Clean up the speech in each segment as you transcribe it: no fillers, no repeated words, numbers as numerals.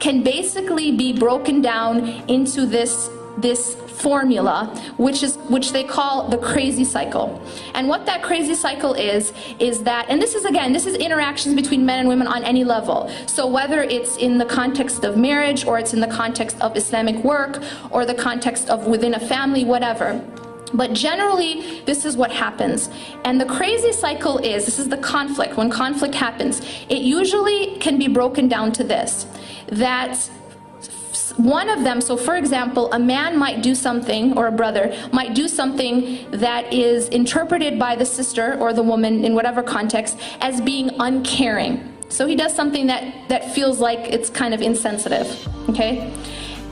can basically be broken down into this formula, which they call the crazy cycle. And what that crazy cycle is that, and this is interactions between men and women on any level. So whether it's in the context of marriage, or it's in the context of Islamic work, or the context of within a family, whatever. But generally, this is what happens. And the crazy cycle this is the conflict. When conflict happens, it usually can be broken down to this, that one of them, so for example, a man might do something, or a brother might do something that is interpreted by the sister or the woman in whatever context as being uncaring. So he does something that feels like it's kind of insensitive, okay?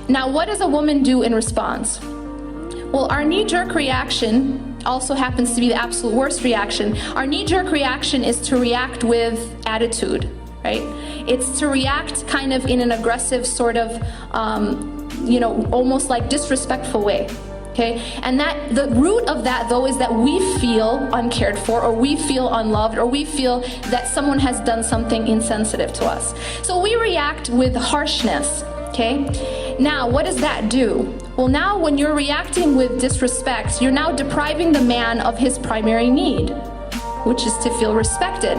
Now, what does a woman do in response? Well, our knee-jerk reaction also happens to be the absolute worst reaction. Our knee-jerk reaction is to react with attitude, right? It's to react kind of in an aggressive sort of, almost like disrespectful way, okay? And that the root of that, though, is that we feel uncared for, or we feel unloved, or we feel that someone has done something insensitive to us. So we react with harshness, okay? Now, what does that do? Well, now when you're reacting with disrespect, you're now depriving the man of his primary need, which is to feel respected.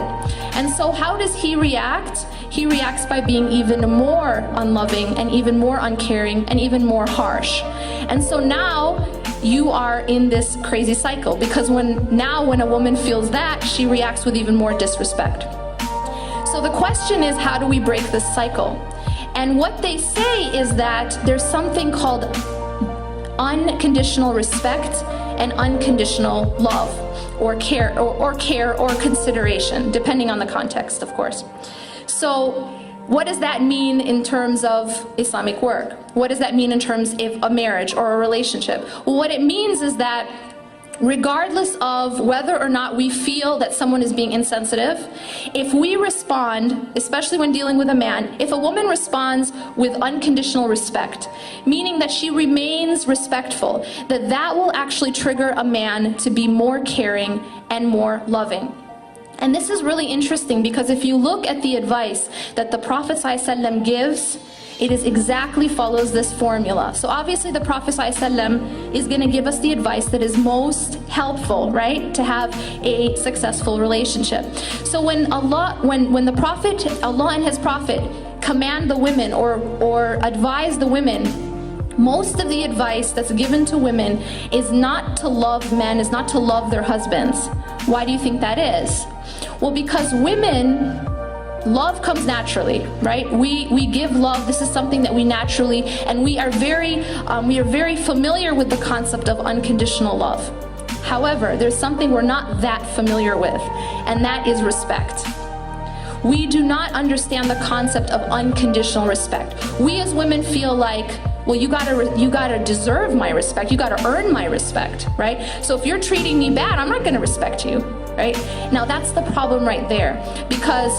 And so how does he react? He reacts by being even more unloving and even more uncaring and even more harsh. And so now you are in this crazy cycle, because when a woman feels that, she reacts with even more disrespect. So the question is, how do we break this cycle? And what they say is that there's something called unconditional respect and unconditional love, or care, or consideration, depending on the context, of course. So what does that mean in terms of Islamic work? What does that mean in terms of a marriage or a relationship? Well, what it means is that regardless of whether or not we feel that someone is being insensitive, if we respond, especially when dealing with a man, if a woman responds with unconditional respect, meaning that she remains respectful, that will actually trigger a man to be more caring and more loving. And this is really interesting, because if you look at the advice that the Prophet ﷺ gives, it exactly follows this formula. So obviously the Prophet ﷺ is going to give us the advice that is most helpful, right, to have a successful relationship. So when the Prophet, Allah and His Prophet, command the women or advise the women, most of the advice that's given to women is not to love men, is not to love their husbands. Why do you think that is? Well, because women, love comes naturally, right? We give love. This is something that we naturally, and we are very familiar with the concept of unconditional love. However, there's something we're not that familiar with, and that is respect. We do not understand the concept of unconditional respect. We as women feel like, well, you gotta deserve my respect. You gotta earn my respect, right? So if you're treating me bad, I'm not gonna respect you, right? Now that's the problem right there, because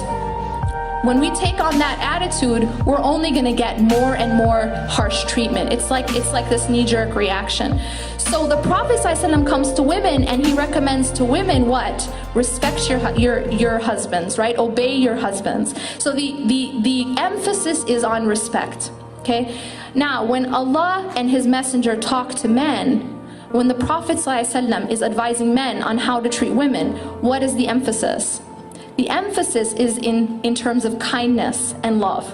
when we take on that attitude, we're only going to get more and more harsh treatment. It's like this knee-jerk reaction. So the Prophet ﷺ comes to women and he recommends to women what? Respect your husbands, right? Obey your husbands. So the emphasis is on respect. Okay? Now, when Allah and His Messenger talk to men, when the Prophet ﷺ is advising men on how to treat women, what is the emphasis? The emphasis is in terms of kindness and love.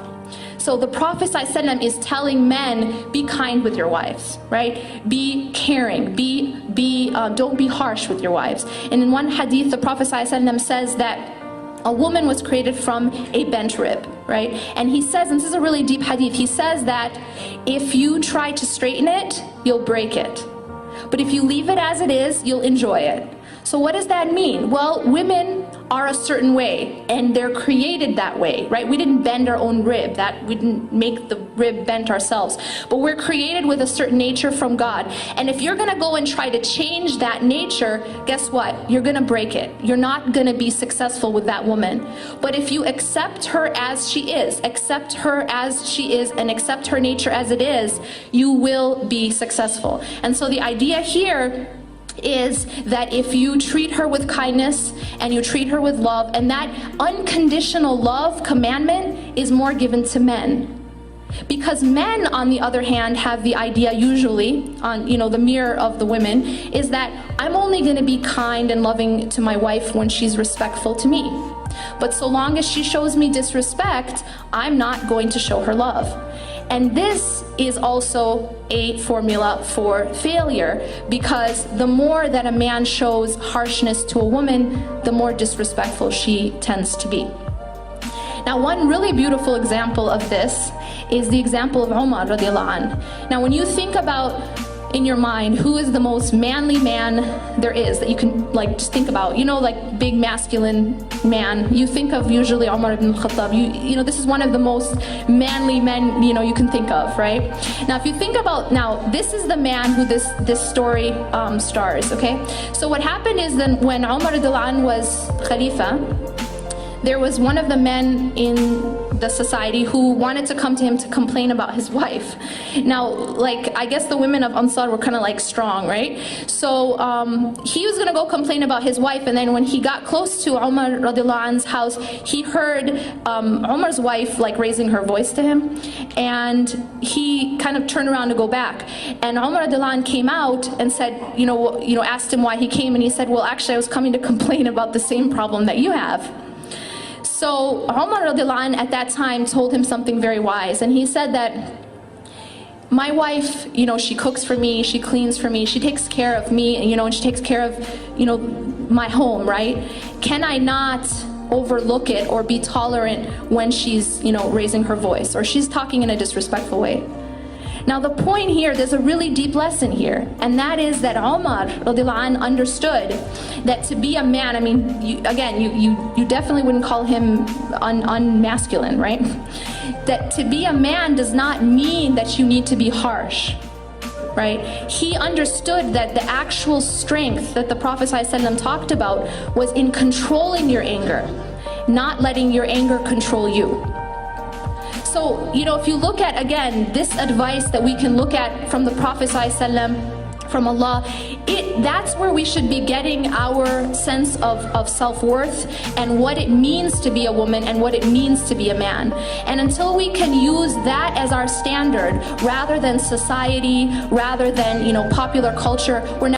So the Prophet ﷺ is telling men, be kind with your wives, right? Be caring, don't be harsh with your wives. And in one hadith, the Prophet ﷺ says that a woman was created from a bent rib, right? And he says, and this is a really deep hadith, he says that if you try to straighten it, you'll break it. But if you leave it as it is, you'll enjoy it. So what does that mean? Well, women are a certain way, and they're created that way, right? We didn't bend our own rib, we didn't make the rib bent ourselves, but we're created with a certain nature from God. And if you're gonna go and try to change that nature, guess what? You're gonna break it. You're not gonna be successful with that woman. But if you accept her as she is, and accept her nature as it is, you will be successful. And so the idea here is that if you treat her with kindness and you treat her with love, and that unconditional love commandment is more given to men, Because men, on the other hand, have the idea usually on, the mirror of the women, is that I'm only going to be kind and loving to my wife when she's respectful to me. But so long as she shows me disrespect, I'm not going to show her love. And this is also a formula for failure, because the more that a man shows harshness to a woman, the more disrespectful she tends to be. Now, one really beautiful example of this is the example of Umar radiallahu anh. Now, when you think about in your mind who is the most manly man there is that you can just think about, big masculine man, you think of usually Umar ibn Khattab. This is one of the most manly men you can think of, right? Now, if you think about, this is the man who this story stars, okay? So what happened is then when Umar radiallahu anh was Khalifa, there was one of the men in the society who wanted to come to him to complain about his wife. Now, I guess the women of Ansar were kind of strong, right? So he was gonna go complain about his wife, and then when he got close to Umar radiallahu anhu's house, he heard Umar's wife raising her voice to him, and he kind of turned around to go back. And Umar radiallahu anh came out and said, asked him why he came, and he said, well, actually I was coming to complain about the same problem that you have. So Umar radiallahu anh at that time told him something very wise, and he said that my wife, she cooks for me, she cleans for me, she takes care of me, and she takes care of, my home, right? Can I not overlook it or be tolerant when she's, raising her voice or she's talking in a disrespectful way? Now the point here, there's a really deep lesson here, and that is that Umar radiallahu anh understood that to be a man, you definitely wouldn't call him unmasculine, right? That to be a man does not mean that you need to be harsh, right? He understood that the actual strength that the Prophet ﷺ talked about was in controlling your anger, not letting your anger control you. So, if you look at, again, this advice that we can look at from the Prophet ﷺ, from Allah, that's where we should be getting our sense of self-worth and what it means to be a woman and what it means to be a man. And until we can use that as our standard, rather than society, rather than, popular culture, we're